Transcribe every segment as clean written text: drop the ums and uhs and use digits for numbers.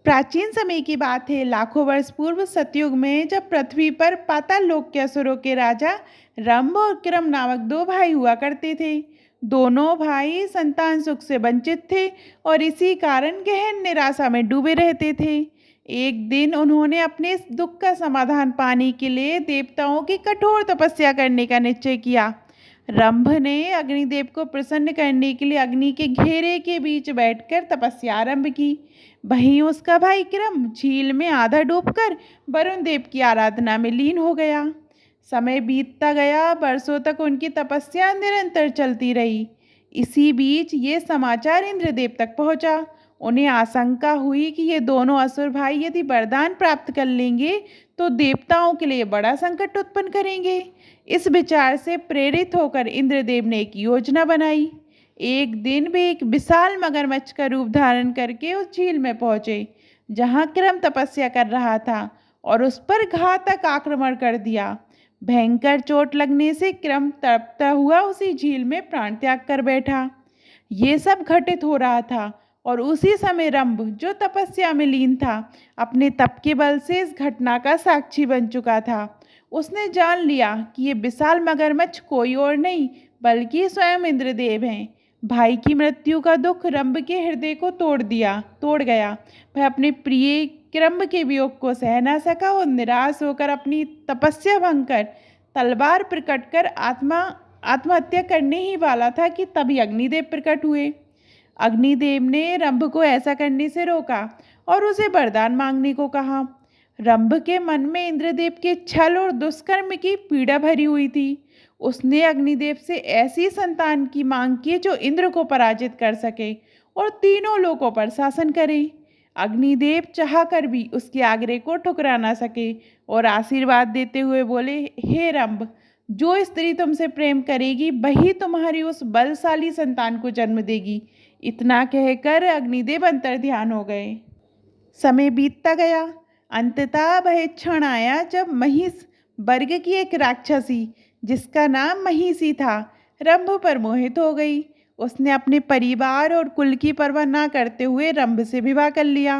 प्राचीन समय की बात है। लाखों वर्ष पूर्व सतयुग में जब पृथ्वी पर पाताल लोक के असुरों के राजा रंभ और किरम नामक दो भाई हुआ करते थे। दोनों भाई संतान सुख से वंचित थे और इसी कारण गहन निराशा में डूबे रहते थे। एक दिन उन्होंने अपने इस दुख का समाधान पाने के लिए देवताओं की कठोर तपस्या करने का निश्चय किया। रंभ ने अग्निदेव को प्रसन्न करने के लिए अग्नि के घेरे के बीच बैठकर तपस्या आरंभ की। वहीं उसका भाई क्रम झील में आधा डूबकर वरुण देव की आराधना में लीन हो गया। समय बीतता गया, बरसों तक उनकी तपस्या निरंतर चलती रही। इसी बीच ये समाचार इंद्रदेव तक पहुंचा। उन्हें आशंका हुई कि ये दोनों असुर भाई यदि वरदान प्राप्त कर लेंगे तो देवताओं के लिए बड़ा संकट उत्पन्न करेंगे। इस विचार से प्रेरित होकर इंद्रदेव ने एक योजना बनाई। एक दिन वे एक विशाल मगरमच्छ का रूप धारण करके उस झील में पहुंचे जहां क्रम तपस्या कर रहा था और उस पर घातक आक्रमण कर दिया। भयंकर चोट लगने से क्रम तड़पता हुआ उसी झील में प्राण त्याग कर बैठा। ये सब घटित हो रहा था और उसी समय रंभ, जो तपस्या में लीन था, अपने तप के बल से इस घटना का साक्षी बन चुका था। उसने जान लिया कि ये विशाल मगरमच्छ कोई और नहीं बल्कि स्वयं इंद्रदेव हैं। भाई की मृत्यु का दुख रंभ के हृदय को तोड़ गया। वह अपने प्रिय क्रम के वियोग को सह न सका और निराश होकर अपनी तपस्या भंग कर तलवार प्रकट कर आत्महत्या करने ही वाला था कि तभी अग्निदेव प्रकट हुए। अग्निदेव ने रंभ को ऐसा करने से रोका और उसे वरदान मांगने को कहा। रंभ के मन में इंद्रदेव के छल और दुष्कर्म की पीड़ा भरी हुई थी। उसने अग्निदेव से ऐसी संतान की मांग की जो इंद्र को पराजित कर सके और तीनों लोकों पर शासन करे। अग्निदेव चाहकर भी उसके आग्रह को ठुकरा ना सके और आशीर्वाद देते हुए बोले, हे रंभ, जो स्त्री तुमसे प्रेम करेगी वही तुम्हारी उस बलशाली संतान को जन्म देगी। इतना कहकर अग्निदेव अंतर्ध्यान हो गए। समय बीतता गया। अंततः वह क्षण आया जब महिष वर्ग की एक राक्षसी, जिसका नाम महिषी था, रंभ पर मोहित हो गई। उसने अपने परिवार और कुल की परवाह न करते हुए रंभ से विवाह कर लिया।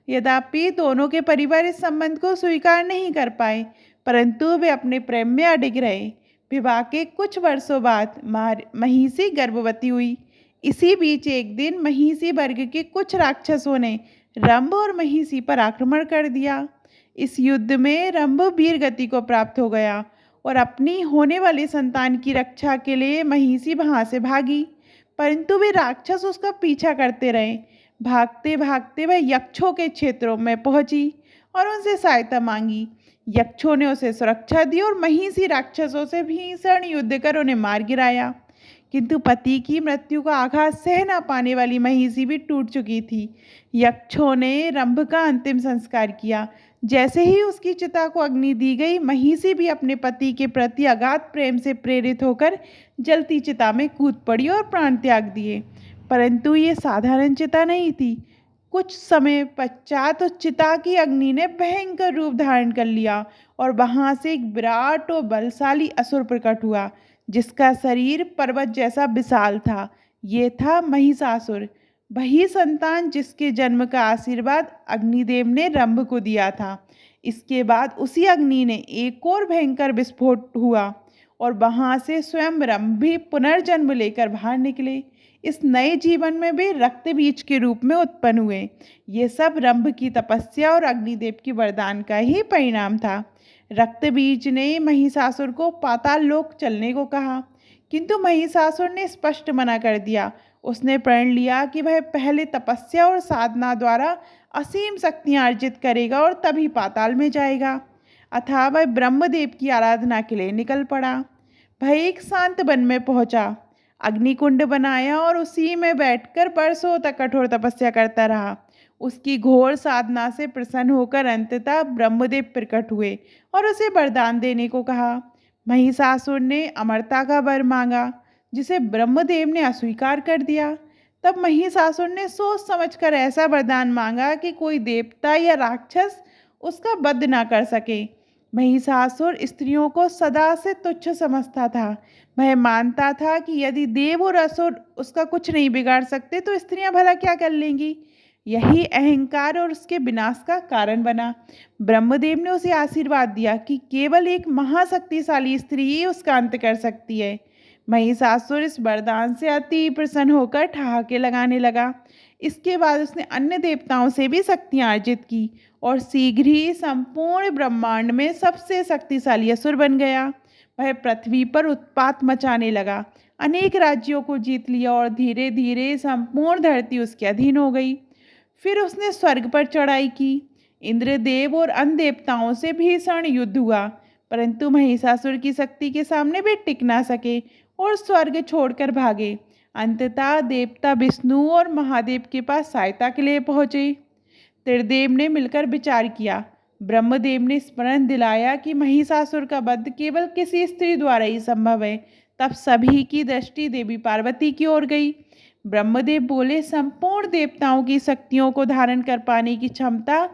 यद्यपि दोनों के परिवार इस संबंध को स्वीकार नहीं कर पाए, परंतु वे अपने प्रेम में अडिग रहे। विवाह के कुछ वर्षों बाद महिषी गर्भवती हुई। इसी बीच एक दिन महिषी वर्ग के कुछ राक्षसों ने रंभ और महिषी पर आक्रमण कर दिया। इस युद्ध में रंभ वीर गति को प्राप्त हो गया और अपनी होने वाली संतान की रक्षा के लिए महिषी वहां से भागी, परंतु वे राक्षस उसका पीछा करते रहे। भागते भागते वह यक्षों के क्षेत्रों में पहुंची और उनसे सहायता मांगी। यक्षों ने उसे सुरक्षा दी और महिषी राक्षसों से भीषण युद्ध कर उन्हें मार गिराया, किंतु पति की मृत्यु का आघात सह न पाने वाली महिषी भी टूट चुकी थी। यक्षों ने रंभ का अंतिम संस्कार किया। जैसे ही उसकी चिता को अग्नि दी गई, महिषी भी अपने पति के प्रति अगाध प्रेम से प्रेरित होकर जलती चिता में कूद पड़ी और प्राण त्याग दिए। परंतु ये साधारण चिता नहीं थी। कुछ समय पश्चात उस चिता की अग्नि ने भयंकर रूप धारण कर लिया और वहां से एक विराट और बलशाली असुर प्रकट हुआ, जिसका शरीर पर्वत जैसा विशाल था। ये था महिषासुर, वही संतान जिसके जन्म का आशीर्वाद अग्निदेव ने रंभ को दिया था। इसके बाद उसी अग्नि ने एक और भयंकर विस्फोट हुआ और वहां से स्वयं रंभ भी पुनर्जन्म लेकर बाहर निकले। इस नए जीवन में वे रक्त बीज के रूप में उत्पन्न हुए। ये सब रंभ की तपस्या और अग्निदेव की वरदान का ही परिणाम था। रक्त बीज ने महिषासुर को पाताल लोक चलने को कहा, किंतु महिषासुर ने स्पष्ट मना कर दिया। उसने प्रण लिया कि वह पहले तपस्या और साधना द्वारा असीम शक्तियाँ अर्जित करेगा और तभी पाताल में जाएगा। अतः वह ब्रह्मदेव की आराधना के लिए निकल पड़ा। वह एक शांत वन में पहुंचा, अग्निकुंड बनाया और उसी में बैठकर बरसों तक कठोर तपस्या करता रहा। उसकी घोर साधना से प्रसन्न होकर अंततः ब्रह्मदेव प्रकट हुए और उसे वरदान देने को कहा। महिषासुर ने अमरता का वर मांगा, जिसे ब्रह्मदेव ने अस्वीकार कर दिया। तब महिषासुर ने सोच समझकर ऐसा वरदान मांगा कि कोई देवता या राक्षस उसका वध न कर सके। महिषासुर स्त्रियों को सदा से तुच्छ समझता था। वह मानता था कि यदि देव और असुर उसका कुछ नहीं बिगाड़ सकते तो स्त्रियां भला क्या कर लेंगी। यही अहंकार और उसके विनाश का कारण बना। ब्रह्मदेव ने उसे आशीर्वाद दिया कि केवल एक महाशक्तिशाली स्त्री ही उसका अंत कर सकती है। महिषासुर इस वरदान से अति प्रसन्न होकर ठहाके लगाने लगा। इसके बाद उसने अन्य देवताओं से भी शक्तियाँ अर्जित की और शीघ्र ही संपूर्ण ब्रह्मांड में सबसे शक्तिशाली असुर बन गया। वह पृथ्वी पर उत्पात मचाने लगा, अनेक राज्यों को जीत लिया और धीरे धीरे संपूर्ण धरती उसके अधीन हो गई। फिर उसने स्वर्ग पर चढ़ाई की। इंद्रदेव और अन्य देवताओं से भीषण युद्ध हुआ, परंतु महिषासुर की शक्ति के सामने वे टिक ना सके और स्वर्ग छोड़कर भागे। अंततः देवता विष्णु और महादेव के पास सहायता के लिए पहुँचे। त्रिदेव ने मिलकर विचार किया। ब्रह्मदेव ने स्मरण दिलाया कि महिषासुर का वध केवल किसी स्त्री द्वारा ही संभव है। तब सभी की दृष्टि देवी पार्वती की ओर गई। ब्रह्मदेव बोले, संपूर्ण देवताओं की शक्तियों को धारण कर पाने की क्षमता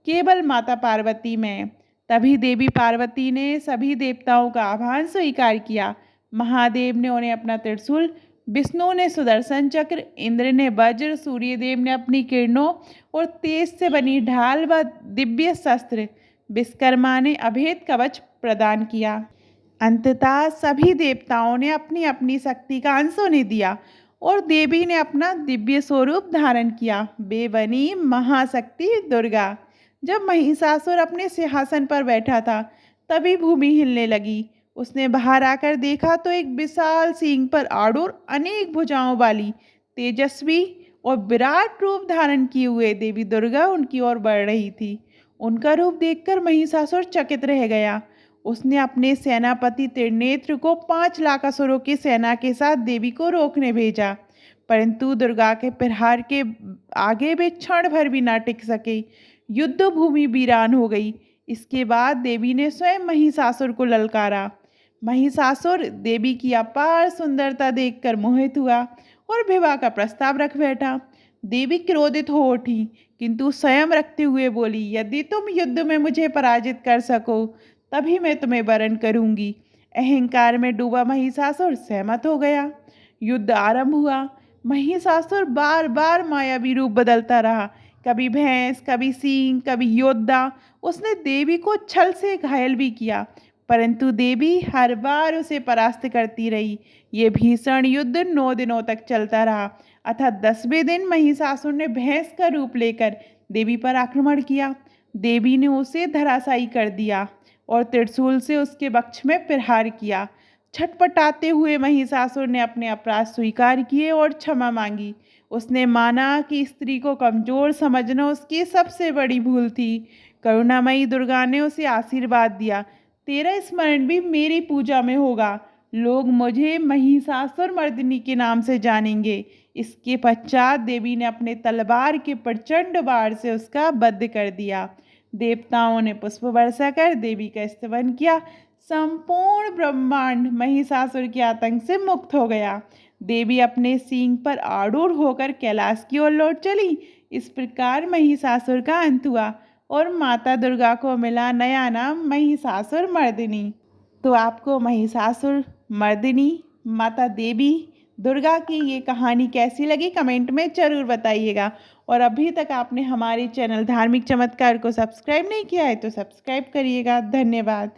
केवल माता पार्वती में है। तभी देवी पार्वती ने सभी देवताओं का आह्वान स्वीकार किया। महादेव ने उन्हें अपना त्रिशूल, विष्णु ने सुदर्शन चक्र, इंद्र ने वज्र, सूर्यदेव ने अपनी किरणों और तेज से बनी ढाल व दिव्य शस्त्र, विश्वकर्मा ने अभेद कवच प्रदान किया। अंततः सभी देवताओं ने अपनी अपनी शक्ति का अंश उन्हें दिया और देवी ने अपना दिव्य स्वरूप धारण किया। वे बनी महाशक्ति दुर्गा। जब महिषासुर अपने सिंहासन पर बैठा था, तभी भूमि हिलने लगी। उसने बाहर आकर देखा तो एक विशाल सींग पर आरूढ़, अनेक भुजाओं वाली, तेजस्वी और विराट रूप धारण किए हुए देवी दुर्गा उनकी ओर बढ़ रही थी। उनका रूप देखकर महिषासुर चकित रह गया। उसने अपने सेनापति त्रिनेत्र को 5 लाख असुरों की सेना के साथ देवी को रोकने भेजा, परंतु दुर्गा के प्रहार के आगे वे क्षण भर भी न टिक सके। युद्ध भूमि वीरान हो गई। इसके बाद देवी ने स्वयं महिषासुर को ललकारा। महिषासुर देवी की अपार सुंदरता देखकर मोहित हुआ और विवाह का प्रस्ताव रख बैठा। देवी क्रोधित हो उठी, किंतु स्वयं रखते हुए बोली, यदि तुम युद्ध में मुझे पराजित कर सको तभी मैं तुम्हें वरण करूंगी। अहंकार में डूबा महिषासुर सहमत हो गया। युद्ध आरंभ हुआ। महिषासुर बार बार मायावी रूप बदलता रहा, कभी भैंस, कभी सींग, कभी योद्धा। उसने देवी को छल से घायल भी किया, परंतु देवी हर बार उसे परास्त करती रही। ये भीषण युद्ध 9 दिनों तक चलता रहा। अतः 10वें दिन महिषासुर ने भैंस का रूप लेकर देवी पर आक्रमण किया। देवी ने उसे धराशायी कर दिया और त्रिशूल से उसके वक्ष में प्रहार किया। छटपटाते हुए महिषासुर ने अपने अपराध स्वीकार किए और क्षमा मांगी। उसने माना कि स्त्री को कमजोर समझना उसकी सबसे बड़ी भूल थी। करुणामयी दुर्गा ने उसे आशीर्वाद दिया, तेरा स्मरण भी मेरी पूजा में होगा। लोग मुझे महिषासुर मर्दिनी के नाम से जानेंगे। इसके पश्चात देवी ने अपने तलवार के प्रचंड वार से उसका वध कर दिया। देवताओं ने पुष्प वर्षा कर देवी का स्तवन किया। संपूर्ण ब्रह्मांड महिषासुर के आतंक से मुक्त हो गया। देवी अपने सींग पर आरूढ़ होकर कैलाश की ओर लौट चली। इस प्रकार महिषासुर का अंत हुआ और माता दुर्गा को मिला नया नाम महिषासुर मर्दिनी। तो आपको महिषासुर मर्दिनी माता देवी दुर्गा की ये कहानी कैसी लगी कमेंट में ज़रूर बताइएगा। और अभी तक आपने हमारे चैनल धार्मिक चमत्कार को सब्सक्राइब नहीं किया है तो सब्सक्राइब करिएगा। धन्यवाद।